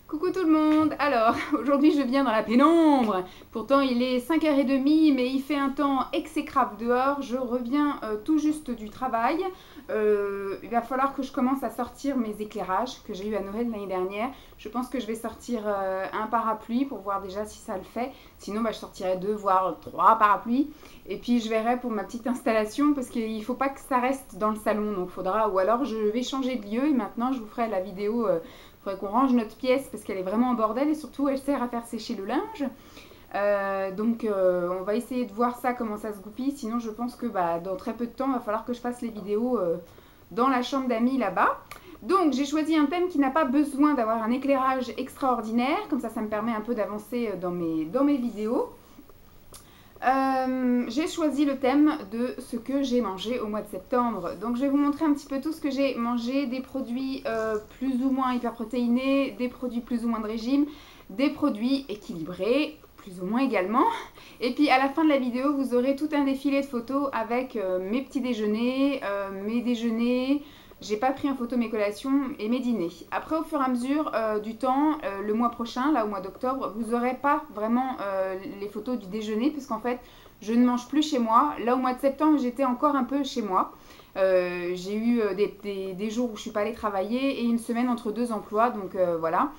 Coucou tout le monde. Alors, aujourd'hui je viens dans la pénombre. Pourtant il est 5h30 mais il fait un temps exécrable dehors. Je reviens tout juste du travail. Il va falloir que je commence à sortir mes éclairages que j'ai eu à Noël l'année dernière. Je pense que je vais sortir un parapluie pour voir déjà si ça le fait. Sinon je sortirai 2 voire 3 parapluies. Et puis je verrai pour ma petite installation parce qu'il ne faut pas que ça reste dans le salon. Donc faudra, ou alors je vais changer de lieu et maintenant je vous ferai la vidéo. Il faudrait qu'on range notre pièce parce qu'elle est vraiment en bordel et surtout elle sert à faire sécher le linge. On va essayer de voir ça, comment ça se goupille. Sinon je pense que dans très peu de temps il va falloir que je fasse les vidéos dans la chambre d'amis là-bas. Donc j'ai choisi un thème qui n'a pas besoin d'avoir un éclairage extraordinaire. Comme ça me permet un peu d'avancer dans mes vidéos. J'ai choisi le thème de ce que j'ai mangé au mois de septembre. Donc je vais vous montrer un petit peu tout ce que j'ai mangé, des produits plus ou moins hyperprotéinés, des produits plus ou moins de régime, des produits équilibrés, plus ou moins également. Et puis à la fin de la vidéo, vous aurez tout un défilé de photos avec mes petits déjeuners, mes déjeuners. J'ai pas pris en photo mes collations et mes dîners. Après, au fur et à mesure du temps, le mois prochain, là au mois d'octobre, vous n'aurez pas vraiment les photos du déjeuner puisqu'en fait, je ne mange plus chez moi. Là, au mois de septembre, j'étais encore un peu chez moi. J'ai eu des jours où je suis pas allée travailler et une semaine entre 2 emplois. Donc voilà,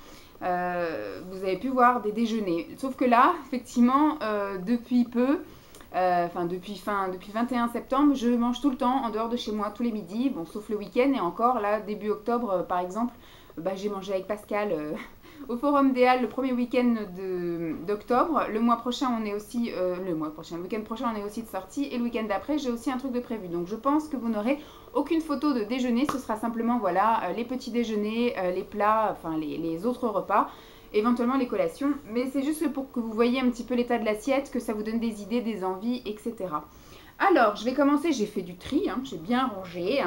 vous avez pu voir des déjeuners. Sauf que là, effectivement, depuis peu... depuis 21 septembre, je mange tout le temps en dehors de chez moi, tous les midis, bon, sauf le week-end. Et encore, là, début octobre, par exemple, j'ai mangé avec Pascal au Forum des Halles le premier week-end d'octobre. Le mois prochain, on est aussi, le week-end prochain, on est aussi de sortie. Et le week-end d'après, j'ai aussi un truc de prévu. Donc, je pense que vous n'aurez aucune photo de déjeuner. Ce sera simplement, voilà, les petits déjeuners, les plats, enfin, les autres repas. Éventuellement les collations, mais c'est juste pour que vous voyez un petit peu l'état de l'assiette, que ça vous donne des idées, des envies, etc. Alors, je vais commencer, j'ai fait du tri, j'ai bien rangé.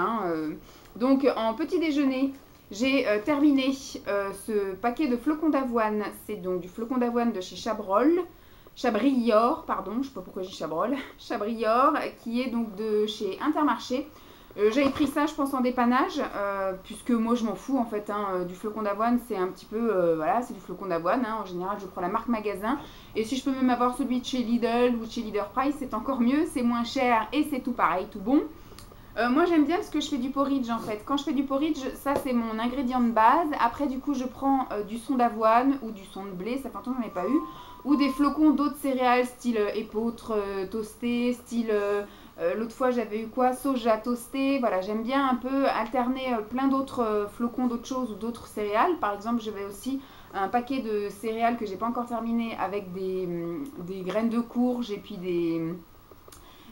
Donc, en petit déjeuner, j'ai terminé ce paquet de flocons d'avoine. C'est donc du flocon d'avoine de chez Chabrior, pardon, je ne sais pas pourquoi j'ai Chabrol, Chabrior, qui est donc de chez Intermarché. J'avais pris ça, je pense, en dépannage, puisque moi je m'en fous en fait. Du flocon d'avoine, c'est un petit peu, voilà, c'est du flocon d'avoine. En général, je prends la marque magasin. Et si je peux même avoir celui de chez Lidl ou de chez Leader Price, c'est encore mieux, c'est moins cher et c'est tout pareil, tout bon. Moi j'aime bien parce que je fais du porridge en fait. Quand je fais du porridge, ça c'est mon ingrédient de base. Après, du coup, je prends du son d'avoine ou du son de blé, ça fait longtemps que j'en ai pas eu. Ou des flocons d'autres céréales, style épeautre toasté, style. L'autre fois j'avais eu quoi, soja toasté. Voilà, j'aime bien un peu alterner plein d'autres flocons d'autres choses ou d'autres céréales. Par exemple, j'avais aussi un paquet de céréales que j'ai pas encore terminé avec des graines de courge et puis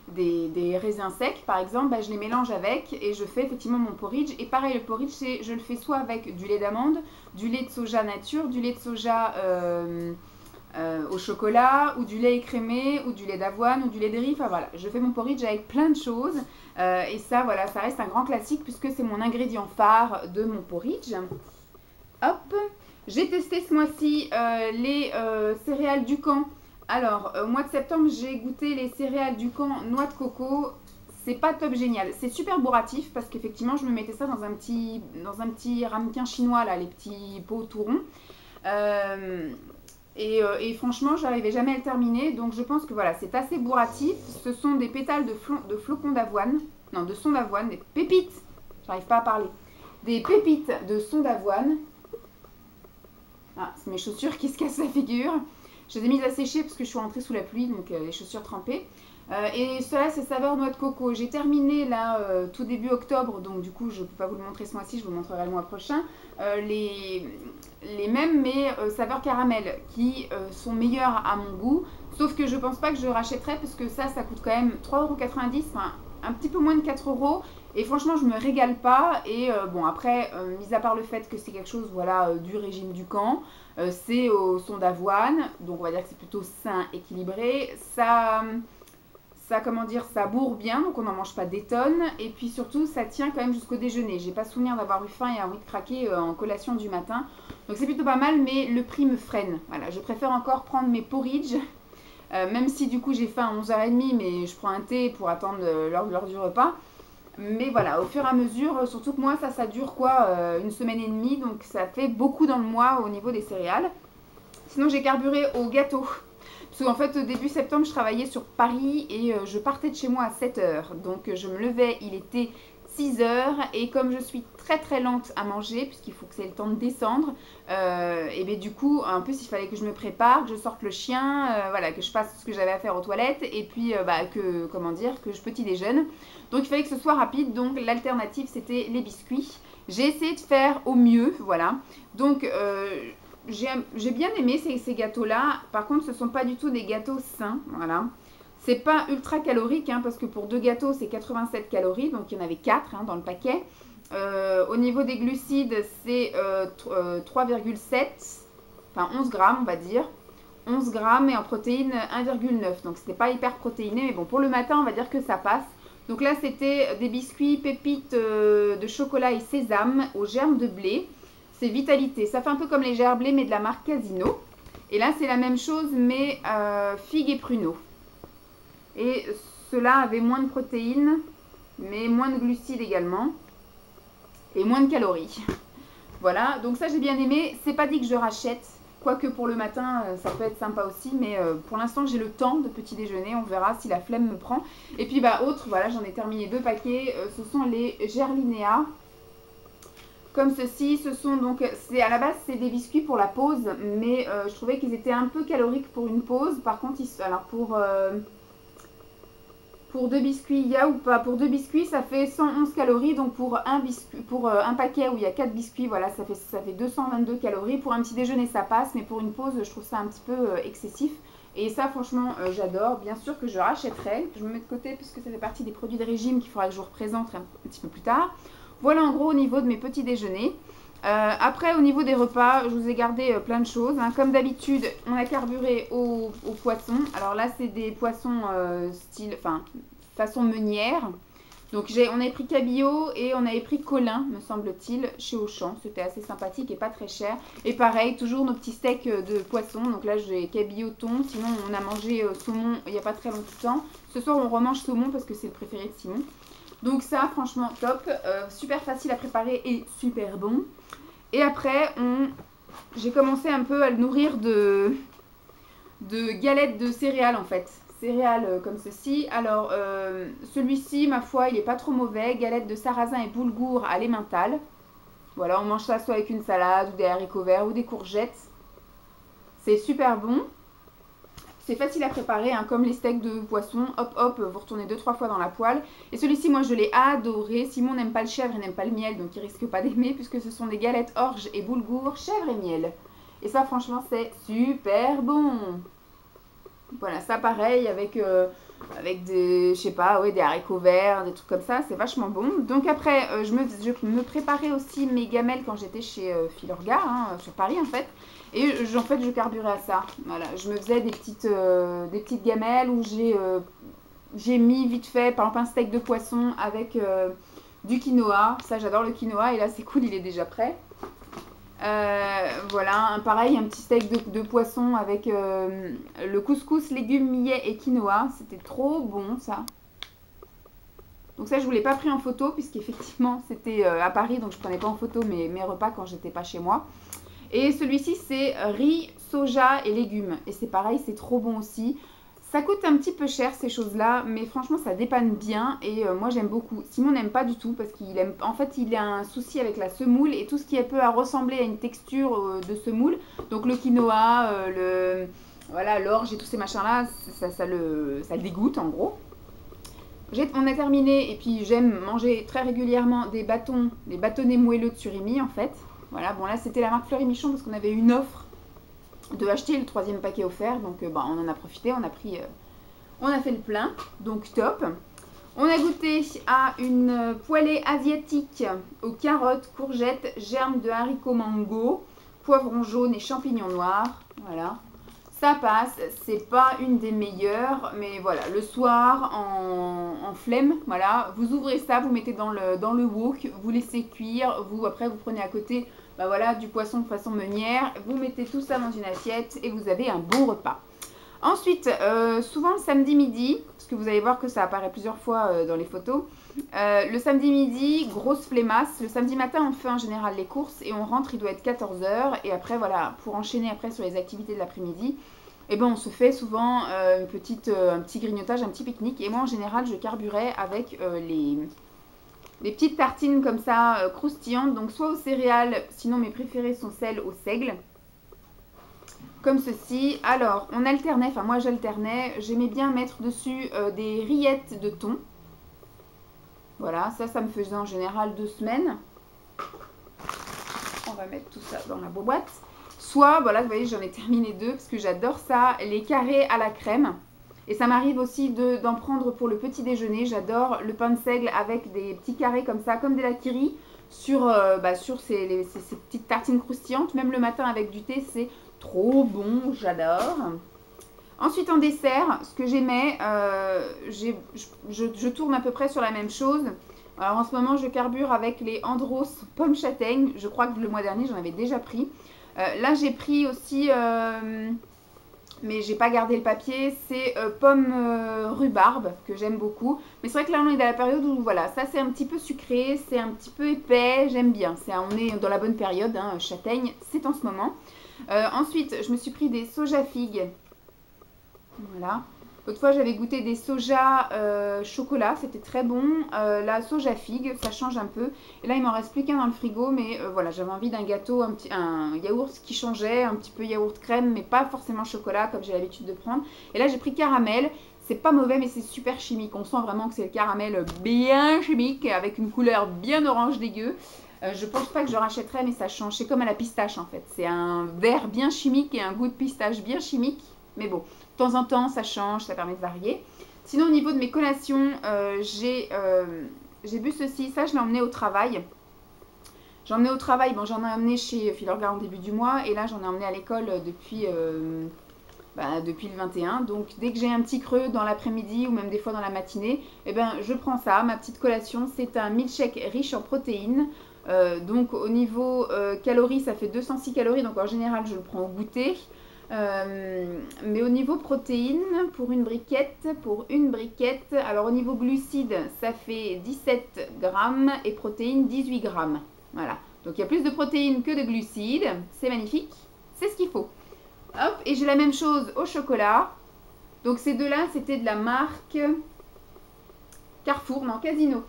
des raisins secs par exemple. Je les mélange avec et je fais effectivement mon porridge. Et pareil, le porridge, je le fais soit avec du lait d'amande, du lait de soja nature, du lait de soja au chocolat, ou du lait écrémé, ou du lait d'avoine, ou du lait de riz. Enfin voilà, je fais mon porridge avec plein de choses. Et ça, voilà, ça reste un grand classique puisque c'est mon ingrédient phare de mon porridge. Hop, j'ai testé ce mois-ci les céréales Ducamp. Alors, au mois de septembre, j'ai goûté les céréales Ducamp noix de coco. C'est pas top génial. C'est super bourratif parce qu'effectivement, je me mettais ça dans un petit ramequin chinois, là, les petits pots tout ronds. Et franchement, j'arrivais jamais à le terminer. Donc, je pense que voilà, c'est assez bourratif. Ce sont des pétales de flocons d'avoine. Non, de son d'avoine, des pépites. J'arrive pas à parler. Des pépites de son d'avoine. Ah, c'est mes chaussures qui se cassent la figure. Je les ai mises à sécher parce que je suis rentrée sous la pluie, donc les chaussures trempées. Et cela, c'est saveur noix de coco. J'ai terminé là tout début octobre, donc du coup, je ne peux pas vous le montrer ce mois-ci, je vous le montrerai le mois prochain. Les mêmes, mais saveur caramel, qui sont meilleures à mon goût. Sauf que je pense pas que je rachèterai parce que ça coûte quand même 3,90 €, enfin un petit peu moins de 4 €. Et franchement, je me régale pas. Et bon, après, mis à part le fait que c'est quelque chose, voilà, du régime du camp, c'est au son d'avoine, donc on va dire que c'est plutôt sain, équilibré. Comment dire, ça bourre bien, donc on n'en mange pas des tonnes. Et puis surtout, ça tient quand même jusqu'au déjeuner. J'ai pas souvenir d'avoir eu faim et envie de craquer en collation du matin. Donc c'est plutôt pas mal, mais le prix me freine. Voilà, je préfère encore prendre mes porridge. Même si du coup j'ai faim à 11h30, mais je prends un thé pour attendre l'heure du repas. Mais voilà, au fur et à mesure, surtout que moi ça dure quoi, une semaine et demie, donc ça fait beaucoup dans le mois au niveau des céréales. Sinon j'ai carburé au gâteau. Parce qu'en fait début septembre je travaillais sur Paris et je partais de chez moi à 7 heures. Donc je me levais, il était 6 heures et comme je suis très lente à manger, puisqu'il faut que ça ait le temps de descendre, et bien du coup en plus il fallait que je me prépare, que je sorte le chien, voilà, que je fasse ce que j'avais à faire aux toilettes et puis que, comment dire, que je petit déjeune. Donc il fallait que ce soit rapide, donc l'alternative c'était les biscuits. J'ai essayé de faire au mieux, voilà. Donc j'ai bien aimé ces gâteaux-là. Par contre, ce ne sont pas du tout des gâteaux sains, voilà. C'est pas ultra calorique, hein, parce que pour 2 gâteaux, c'est 87 calories, donc il y en avait 4 hein, dans le paquet. Au niveau des glucides, c'est 3,7, enfin 11 grammes, on va dire. 11 grammes et en protéines 1,9. Donc c'était pas hyper protéiné, mais bon, pour le matin, on va dire que ça passe. Donc là, c'était des biscuits pépites de chocolat et sésame aux germes de blé. C'est Vitalité. Ça fait un peu comme les gerblés, mais de la marque Casino. Et là, c'est la même chose, mais figues et pruneaux. Et ceux-là avaient moins de protéines, mais moins de glucides également. Et moins de calories. Voilà, donc ça, j'ai bien aimé. C'est pas dit que je rachète. Quoique pour le matin, ça peut être sympa aussi. Mais pour l'instant, j'ai le temps de petit déjeuner. On verra si la flemme me prend. Et puis, autre, voilà, j'en ai terminé 2 paquets. Ce sont les Gerlinéa. Comme ceci, ce sont donc, à la base c'est des biscuits pour la pause, mais je trouvais qu'ils étaient un peu caloriques pour une pause. Par contre, alors pour 2 biscuits, il y a ou pas, pour 2 biscuits ça fait 111 calories, donc pour un paquet où il y a 4 biscuits, voilà, ça fait 222 calories. Pour un petit déjeuner ça passe, mais pour une pause je trouve ça un petit peu excessif. Et ça franchement j'adore, bien sûr que je rachèterai, je me mets de côté puisque ça fait partie des produits de régime qu'il faudra que je vous représente un petit peu plus tard. Voilà en gros au niveau de mes petits déjeuners. Après au niveau des repas, je vous ai gardé plein de choses. Hein. Comme d'habitude, on a carburé au poisson. Alors là, c'est des poissons façon meunière. Donc on avait pris cabillaud et on avait pris colin, me semble-t-il, chez Auchan. C'était assez sympathique et pas très cher. Et pareil, toujours nos petits steaks de poisson. Donc là, j'ai cabillaud thon. Sinon, on a mangé saumon il n'y a pas très longtemps. Ce soir, on remange saumon parce que c'est le préféré de Simon. Donc ça, franchement, top. Super facile à préparer et super bon. Et après, j'ai commencé un peu à le nourrir de galettes de céréales, en fait. Céréales comme ceci. Alors, celui-ci, ma foi, il n'est pas trop mauvais. Galettes de sarrasin et boulgour à l'emmental. Voilà, on mange ça soit avec une salade ou des haricots verts ou des courgettes. C'est super bon. C'est facile à préparer, hein, comme les steaks de poisson. Hop, hop, vous retournez 2-3 fois dans la poêle. Et celui-ci, moi, je l'ai adoré. Simon n'aime pas le chèvre et n'aime pas le miel, donc il risque pas d'aimer, puisque ce sont des galettes orge et boulgour, chèvre et miel. Et ça, franchement, c'est super bon. Voilà, ça, pareil, avec des, je sais pas, ouais, des haricots verts, des trucs comme ça. C'est vachement bon. Donc après, je me préparais aussi mes gamelles quand j'étais chez Filorga, hein, sur Paris, en fait. Et en fait, je carburais à ça. Voilà, je me faisais des petites gamelles où j'ai mis vite fait, par exemple, un steak de poisson avec du quinoa. Ça, j'adore le quinoa. Et là, c'est cool, il est déjà prêt. Voilà, pareil, un petit steak de poisson avec le couscous, légumes, millet et quinoa. C'était trop bon, ça. Donc ça, je ne vous l'ai pas pris en photo, puisqu'effectivement, c'était à Paris, donc je ne prenais pas en photo mes repas quand j'étais pas chez moi. Et celui-ci, c'est riz, soja et légumes. Et c'est pareil, c'est trop bon aussi. Ça coûte un petit peu cher, ces choses-là, mais franchement, ça dépanne bien. Et moi, j'aime beaucoup. Simon n'aime pas du tout, parce qu'il aime... En fait, il a un souci avec la semoule et tout ce qui est peu à ressembler à une texture de semoule. Donc, le quinoa, voilà, l'orge et tous ces machins-là, ça le dégoûte, en gros. On a terminé, et puis j'aime manger très régulièrement des bâtonnets moelleux de surimi, en fait. Voilà, bon là c'était la marque Fleury Michon parce qu'on avait une offre de acheter le 3e paquet offert. Donc on en a profité, on a fait le plein, donc top. On a goûté à une poêlée asiatique aux carottes, courgettes, germes de haricots mango, poivrons jaunes et champignons noirs. Voilà, ça passe, c'est pas une des meilleures, mais voilà, le soir en flemme, voilà, vous ouvrez ça, vous mettez dans le wok, vous laissez cuire, après vous prenez à côté voilà, du poisson de façon meunière, vous mettez tout ça dans une assiette et vous avez un bon repas. Ensuite, souvent le samedi midi, parce que vous allez voir que ça apparaît plusieurs fois dans les photos, le samedi midi, grosse flemmasse. Le samedi matin, on fait en général les courses et on rentre, il doit être 14 h. Et après, voilà, pour enchaîner après sur les activités de l'après-midi, et ben on se fait souvent un petit grignotage, un petit pique-nique. Et moi, en général, je carburais avec les petites tartines comme ça, croustillantes. Donc, soit aux céréales, sinon mes préférées sont celles au seigle. Comme ceci. Alors, on alternait, enfin moi j'alternais. J'aimais bien mettre dessus des rillettes de thon. Voilà, ça me faisait en général 2 semaines. On va mettre tout ça dans la boîte. Soit, voilà, vous voyez, j'en ai terminé 2 parce que j'adore ça, les carrés à la crème. Et ça m'arrive aussi d'en prendre pour le petit déjeuner. J'adore le pain de seigle avec des petits carrés comme ça, comme des lakiris, sur ces petites tartines croustillantes. Même le matin avec du thé, c'est trop bon, j'adore. Ensuite, en dessert, ce que j'aimais, je tourne à peu près sur la même chose. Alors en ce moment, je carbure avec les Andros pommes châtaignes. Je crois que le mois dernier, j'en avais déjà pris. Là, j'ai pris aussi, mais j'ai pas gardé le papier, c'est pommes rhubarbe, que j'aime beaucoup. Mais c'est vrai que là, on est dans la période où, voilà, ça c'est un petit peu sucré, c'est un petit peu épais, j'aime bien. On est dans la bonne période, hein, châtaigne, c'est en ce moment. Ensuite, je me suis pris des soja figues. Voilà. L'autre fois, j'avais goûté des soja chocolat, c'était très bon. La soja figue, ça change un peu. Et là, il m'en reste plus qu'un dans le frigo, mais voilà, j'avais envie d'un gâteau, un yaourt qui changeait, un petit peu yaourt crème, mais pas forcément chocolat comme j'ai l'habitude de prendre. Et là, j'ai pris caramel. C'est pas mauvais, mais c'est super chimique. On sent vraiment que c'est le caramel bien chimique, avec une couleur bien orange dégueu. Je pense pas que je rachèterais, mais ça change. C'est comme à la pistache en fait. C'est un vert bien chimique et un goût de pistache bien chimique. Mais bon, de temps en temps, ça change, ça permet de varier. Sinon, au niveau de mes collations, j'ai bu ceci. Ça, je l'ai emmené au travail. J'en ai emmené au travail. Bon, j'en ai emmené chez Filorga en début du mois. Et là, j'en ai emmené à l'école depuis le 21. Donc, dès que j'ai un petit creux dans l'après-midi ou même des fois dans la matinée, eh ben, je prends ça. Ma petite collation, c'est un milkshake riche en protéines. Donc, au niveau calories, ça fait 206 calories. Donc, en général, je le prends au goûter. Mais au niveau protéines, pour une briquette, alors au niveau glucides, ça fait 17 grammes et protéines 18 grammes. Voilà, donc il y a plus de protéines que de glucides, c'est magnifique, c'est ce qu'il faut. Hop, et j'ai la même chose au chocolat. Donc ces deux-là, c'était de la marque Carrefour, non, Casino.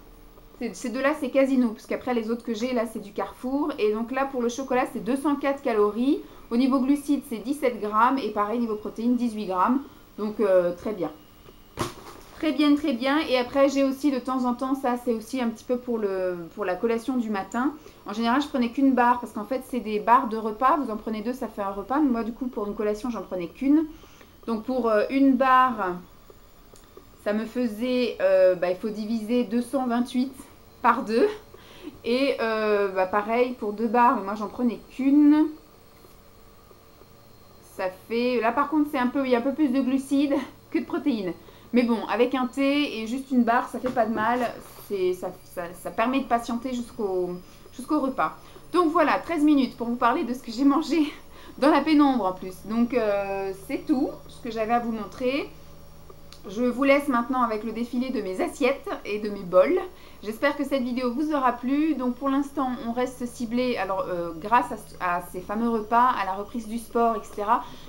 Ces deux-là, c'est Casino, parce qu'après les autres que j'ai, là, c'est du Carrefour. Et donc là, pour le chocolat, c'est 204 calories. Au niveau glucides, c'est 17 grammes. Et pareil, niveau protéines, 18 grammes. Donc, très bien. Très bien, très bien. Et après, j'ai aussi de temps en temps, ça, c'est aussi un petit peu pour la collation du matin. En général, je prenais qu'une barre, parce qu'en fait, c'est des barres de repas. Vous en prenez 2, ça fait un repas. Mais moi, du coup, pour une collation, j'en prenais qu'une. Donc, pour une barre, ça me faisait, il faut diviser 228 par 2. Et pareil, pour 2 barres, moi, j'en prenais qu'une. Ça fait... Là, par contre, il y a un peu plus de glucides que de protéines. Mais bon, avec un thé et juste une barre, ça fait pas de mal. Ça permet de patienter jusqu'au repas. Donc voilà, 13 minutes pour vous parler de ce que j'ai mangé dans la pénombre en plus. Donc c'est tout ce que j'avais à vous montrer. Je vous laisse maintenant avec le défilé de mes assiettes et de mes bols. J'espère que cette vidéo vous aura plu. Donc pour l'instant, on reste ciblé. Alors grâce à ces fameux repas, à la reprise du sport, etc.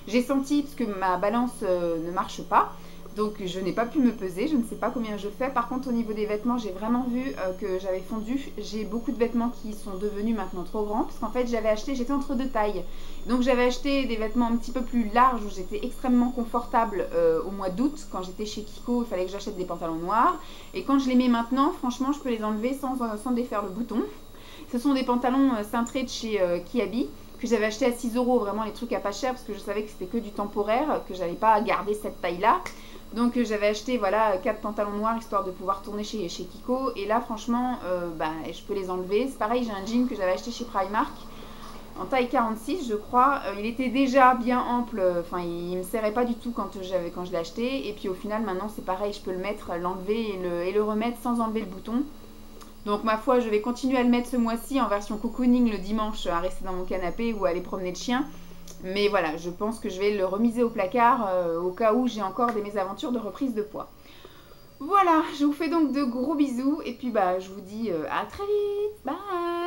J'ai senti, parce que ma balance ne marche pas, donc je n'ai pas pu me peser. Je ne sais pas combien je fais. Par contre, au niveau des vêtements, j'ai vraiment vu que j'avais fondu. J'ai beaucoup de vêtements qui sont devenus maintenant trop grands, parce qu'en fait, j'étais entre 2 tailles. Donc j'avais acheté des vêtements un petit peu plus larges où j'étais extrêmement confortable au mois d'août. Quand j'étais chez Kiko, il fallait que j'achète des pantalons noirs. Et quand je les mets maintenant, franchement, je peux les enlever sans défaire le bouton. Ce sont des pantalons cintrés de chez Kiabi que j'avais acheté à 6 €, vraiment les trucs à pas cher, parce que je savais que c'était que du temporaire, que j'allais pas garder cette taille-là. Donc j'avais acheté voilà 4 pantalons noirs histoire de pouvoir tourner chez Kiko. Et là, franchement, je peux les enlever. C'est pareil, j'ai un jean que j'avais acheté chez Primark en taille 46 je crois. Il était déjà bien ample, enfin il me serrait pas du tout quand je l'ai acheté. Et puis au final maintenant c'est pareil, je peux le mettre, l'enlever et le remettre sans enlever le bouton. Donc ma foi, je vais continuer à le mettre ce mois-ci en version cocooning le dimanche, à rester dans mon canapé ou à aller promener le chien. Mais voilà, je pense que je vais le remiser au placard au cas où j'ai encore des mésaventures de reprise de poids. Voilà, je vous fais donc de gros bisous et puis bah je vous dis à très vite. Bye!